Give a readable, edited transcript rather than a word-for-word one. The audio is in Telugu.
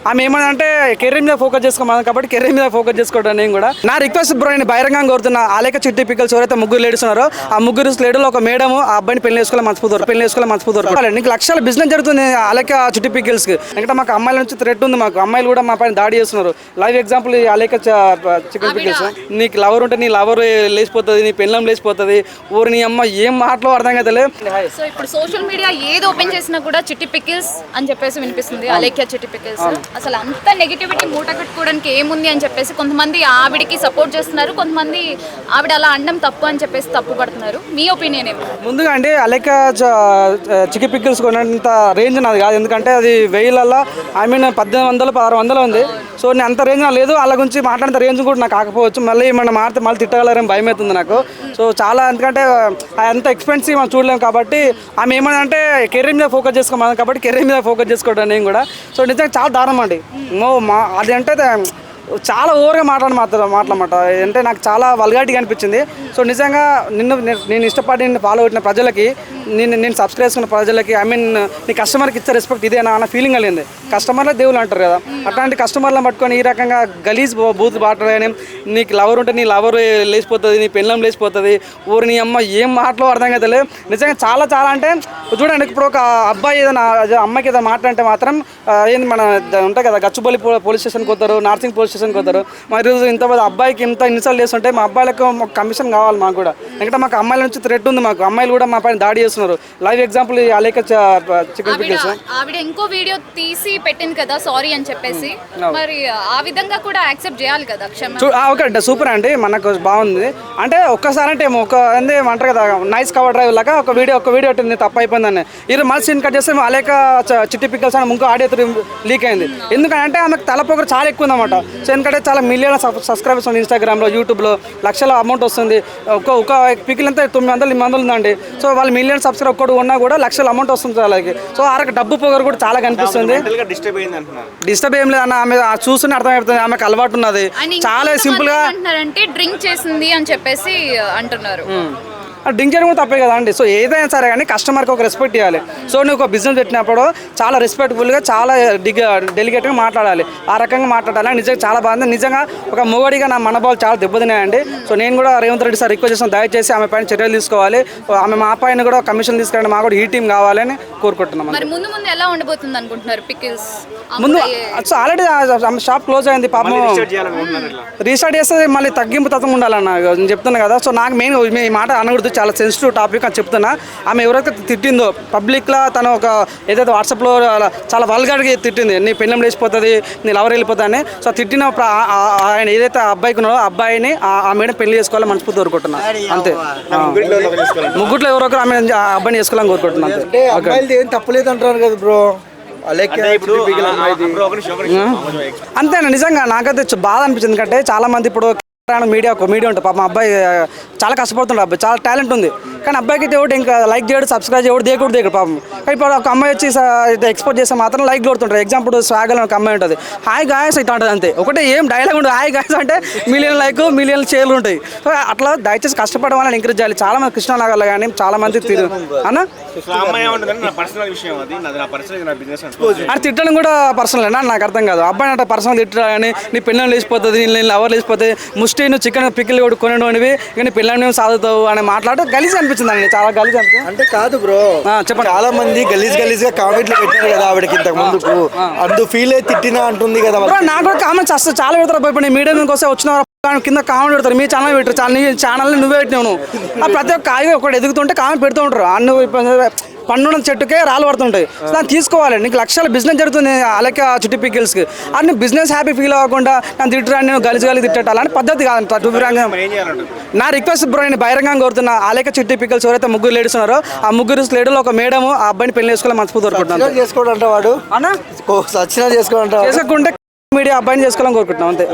ఆమె ఏమని అంటే కెరీర్ మీద ఫోకస్ చేసుకోమని కాబట్టి కెరీర్ మీద ఫోకస్ చేసుకోవడం నేను కూడా నా రిక్వెస్ట్ బ్రో నేను బహిరంగంగా కోరుతున్నా ఆలేక చిట్టి పిక్కల్స్ ఎవరైతే ముగ్గురు లేడీస్ ఉన్నారో ఆ ముగ్గురు లేడీలో ఒక మేడం ఆ అబ్బాయిని పెళ్లి చేసుకోవాలి మనస్ఫూర్తి నీకు లక్షల బిజినెస్ జరుగుతుంది ఆలేక చిట్టి పిక్కల్స్ కి ఎందుకంటే మాకు అమ్మాయిల నుంచి థ్రెట్ ఉంది మాకు అమ్మాయిలు కూడా మా పైన దాడి చేస్తున్నారు లైవ్ ఎగ్జాంపుల్ ఆలేక చికెన్ పిక్కల్స్ నీకు లవర్ ఉంటే నీ లవర్ లేచిపోతుంది నీ పెళ్ళం లేచిపోతుంది ఊరు నీ అమ్మ ఏం మాటలో అర్థం కదా. సో ఇప్పుడు సోషల్ మీడియా ఏది ఓపెన్ చేసినా కూడా చిట్టి పికిల్స్ అని చెప్పేసి వినిపిస్తుంది అలేఖ్య చిట్టి పికిల్స్ అసలు అంత నెగిటివిటీ మూట కట్టుకోవడానికి ఏముంది అని చెప్పేసి కొంతమంది ఆవిడికి సపోర్ట్ చేస్తున్నారు కొంతమంది ఆవిడ అలా అండం తప్పు అని చెప్పేసి తప్పు పడుతున్నారు మీ ఒపీనియన్ ఏమి? ముందుగా అండి అలేఖ్య చికెన్ పికిల్స్ కొనేంత రేంజ్ నాది కాదు ఎందుకంటే అది 1000లలో ఐ మీన్ 1800 1600 ఉంది సో నేను అంత రేంజ్ లేదు వాళ్ళ గురించి మాట్లాడినంత రేంజ్ కూడా నాకు కాకపోవచ్చు మళ్ళీ మనం మారితే మళ్ళీ తిట్టగలరని భయం అవుతుంది నాకు సో చాలా ఎందుకంటే అంత ఎక్స్పెన్సివ్ మనం చూడలేము కాబట్టి ఆమె ఏమని అంటే కెరీర్ మీద ఫోకస్ చేసుకోమని కాబట్టి కెరీర్ మీద ఫోకస్ చేసుకోవడం నేను కూడా సో నిజంగా చాలా దారుణం అండి అది అంటే చాలా ఓవర్గా మాట్లాడమాట అంటే నాకు చాలా వల్గారిటీగా అనిపించింది సో నిజంగా నేను ఇష్టపడి నిన్ను ఫాలో అవుతున్న ప్రజలకి నేను సబ్స్క్రైబ్ చేసుకున్న ప్రజలకి ఐ మీన్ నీ కస్టమర్కి ఇచ్చే రెస్పెక్ట్ ఇదేనా అన్న ఫీలింగ్ కలిగింది కస్టమర్లే దేవుళ్ళు అంటారు కదా అట్లాంటి కస్టమర్లను పట్టుకొని ఈ రకంగా గలీజ్ బూత్ మాట్లాడని నీకు లవర్ ఉంటే నీ లవర్ లేచిపోతుంది నీ పెళ్ళం లేచిపోతుంది ఊరు నీ అమ్మ ఏం మాటలో అర్థం కదా నిజంగా చాలా చాలా అంటే చూడండి ఇప్పుడు ఒక అబ్బాయి ఏదైనా అమ్మాయికి ఏదైనా మాట్లాడితే మాత్రం ఏంది మన ఉంటాయి కదా గచ్చుబల్లి పోలీస్ స్టేషన్కి పోతారు నార్సింగ్ పోలీస్ స్టేషన్కి పోతారు మరి ఇంత అబ్బాయికి ఇంత ఇన్సల్ట్ చేస్తుంటే మా అబ్బాయిలకు కమిషన్ కావాలి మాకు కూడా ఎందుకంటే మాకు అమ్మాయిల నుంచి థ్రెట్ ఉంది మాకు అమ్మాయిలు కూడా మా పైన దాడి చేస్తున్నారు లైవ్ ఎగ్జాంపుల్ ఆలేక చికెన్ పికిల్స్ ఆవిడ ఇంకో వీడియో తీసి పెట్టింది కదా సారీ అని చెప్పేసి మరి ఆ విధంగా కూడా యాక్సెప్ట్ చేయాలి కదా ఓకే సూపర్ అండి మనకు బాగుంది అంటే ఒక్కసారి అంటే ఒక ఏమంటారు కదా నైస్ కవర్ డ్రైవ్ లాగా ఒక వీడియో పెట్టింది తప్పు అయిపోయిందని ఇది మళ్ళీ సీన్ కట్ చేస్తే ఆలేక చిట్టి పికిల్స్ అని ఇంకో ఆడియో లీక్ అయింది ఎందుకంటే ఆమెకు తలపోకరు చాలా ఎక్కువ ఉందన్నమాట సో ఎందుకంటే చాలా మిలియన్ సబ్స్క్రైబర్స్ ఉంది ఇన్స్టాగ్రామ్లో యూట్యూబ్లో లక్షల అమౌంట్ వస్తుంది ఒక పికిల్ అంతా 900 ఉందండి సో వాళ్ళు మిలియన్ సబ్స్క్రైబర్ ఒక్కడు ఉన్నా కూడా లక్షల అమౌంట్ వస్తుంది వాళ్ళకి సో ఆరకు డబ్బు పొగరు కూడా చాలా కనిపిస్తుంది డిస్టర్బ్ ఏం లేదన్న ఆమె చూస్తూనే అర్థమవుతుంది ఆమెకు అలవాటు ఉన్నది చాలా సింపుల్ గా డ్రింక్ చేసింది అని చెప్పేసి అంటున్నారు డ్రింక్ చేయడం కూడా తప్పే కదా అండి సో ఏదైనా సరే కానీ కస్టమర్కి ఒక రెస్పెక్ట్ ఇవ్వాలి సో నువ్వు ఒక బిజినెస్ పెట్టినప్పుడు చాలా రెస్పెక్ట్ఫుల్గా చాలా డెలికేట్గా మాట్లాడాలి ఆ రకంగా మాట్లాడాలి నిజంగా చాలా బాగుంది నిజంగా ఒక మొగడిగా నా మనోభావాలు చాలా దెబ్బతిన్నాయండి సో నేను కూడా రేవంత్ రెడ్డి సార్ రిక్వెస్ట్ చేస్తాను దయచేసి ఆమె పైన చర్యలు తీసుకోవాలి ఆమె మా పైన కూడా కమిషన్ తీసుకురండి మా కూడా ఈ టీం కావాలని కోరుకుంటున్నాం. ముందు ఎలా ఉండబోతుంది అనుకుంటున్నారు పికిల్స్? ముందు ఆల్రెడీ షాప్ క్లోజ్ అయింది పాపం రీస్టార్ట్ చేస్తే మళ్ళీ తగ్గింపు తత్వం ఉండాలన్న నేను చెప్తున్నా కదా సో నాకు మెయిన్ ఈ మాట అనకూడదు చాలా సెన్సిటివ్ టాపిక్ అని చెప్తున్నా ఆమె ఎవరైతే తిట్టిందో పబ్లిక్లో తను ఒక ఏదైతే వాట్సాప్లో చాలా వల్గర్గా తిట్టింది నీ పెళ్ళం లేచిపోతుంది నీ లవర్ వెళ్ళిపోతుంది అని సో తిట్టిన ఆయన ఏదైతే అబ్బాయికి ఉన్నాడో అబ్బాయిని ఆ మేడం పెళ్లి చేసుకోవాలని మనస్ఫూర్తి కోరుకుంటున్నా అంతే ముగ్గుట్లో ఎవరో ఒకరు ఆమె అబ్బాయిని చేసుకోవాలని కోరుకుంటున్నా అంతే. ఏం తప్పలేదు అంటారు కదా బ్రో అంతేనా నిజంగా నాకైతే బాధ అనిపించింది ఎందుకంటే చాలా మంది ఇప్పుడు మీడియా ఉంటుంది పాప మా అబ్బాయి చాలా కష్టపడుతుండే అబ్బాయి చాలా టాలెంట్ ఉంది కానీ అబ్బాయికి ఎవరు ఇంకా లైక్ చేయడు సబ్స్క్రైబ్ చేయడు దేకుడు పాపం కానీ ఇప్పుడు ఒక అమ్మాయి వచ్చి ఎక్స్పోర్ట్ చేస్తే మాత్రం లైక్ కొడుతుంటారు ఎగ్జాంపుల్ స్వాగల్ ఒక అమ్మాయి ఉంటుంది హాయ్ గాయస్ ఇట్లా ఉంటుంది అంతే ఒకటే ఏం డైలాగ్ ఉంటుంది హాయ్ గాయస్ అంటే మిలియన్ లైక్ మిలియన్ షేర్లు ఉంటాయి సో అట్లా దయచేసి కష్టపడడం వల్ల ఎంకరేజ్ చేయాలి చాలా మంది కృష్ణానగర్లో కానీ చాలా మంది అన్న అది తిట్టడం కూడా పర్సనల్ అన్న నాకు అర్థం కాదు అబ్బాయి అంటే పర్సనల్ తిట్టడం కానీ నీ పిల్లలు లేచిపోతుంది నేను ఎవరు లేచిపోతే ముష్టి నువ్వు చికెన్ పికిల్ కూడా కొనేవి ఇక నీ పిల్లల్ని సాగుతావు అని మాట్లాడటం గలీజ్ అనిపించింది అండి చాలా గలీజ్ అనిపించింది అంటే కాదు బ్రో చెప్పండి చాలా మంది గలీజ్ గా కామెంట్లు పెట్టారు కదా ఆవిడకి ఇంతకు ముందుకు అందు ఫీల్ అయి తిట్టినా అంటుంది కదా నాకు కూడా కామెంట్స్ వస్తే చాలా పెడతారు భయపడి మీడియా కోసం వచ్చిన కింద కామెంట్ పెడతారు మీ ఛానల్ పెట్టారు నీ ఛానల్ని నువ్వే పెట్టినావు ప్రతి ఒక్క కాయ ఒకటి ఎదుగుతుంటే కామెంట్ పెడుతూ ఉంటారు అన్ను పన్నున్న చెట్టుకే రాళ్ళు పడుతుంటాయి దాన్ని తీసుకోవాలి నీకు లక్షల బిజినెస్ జరుగుతుంది అలాగే చిట్టి పికిల్స్కి అన్ని బిజినెస్ హ్యాపీ ఫీల్ అవ్వకుండా నన్ను తిట్టరాని నేను గలిసి తిట్టేటాలని పద్ధతి కాదంట నా రిక్వెస్ట్ బ్రో నేను బహిరంగంగా కోరుతున్నా అలాగే చిట్టి పికిల్స్ ఎవరైతే ముగ్గురు లేడీస్ ఉన్నారో ఆ ముగ్గురు లేడీలో ఒక మేడం ఆ అబ్బాయిని పెళ్లి చేసుకోవాలి మనస్ఫూర్తి కోరుకుంటున్నాను చేసుకోవాలంటే వాడు అన్న చేసుకోవాలంటే చేసుకుంటే మీడియా అబ్బాయిని చేసుకోవాలని కోరుకుంటున్నాం అంతే.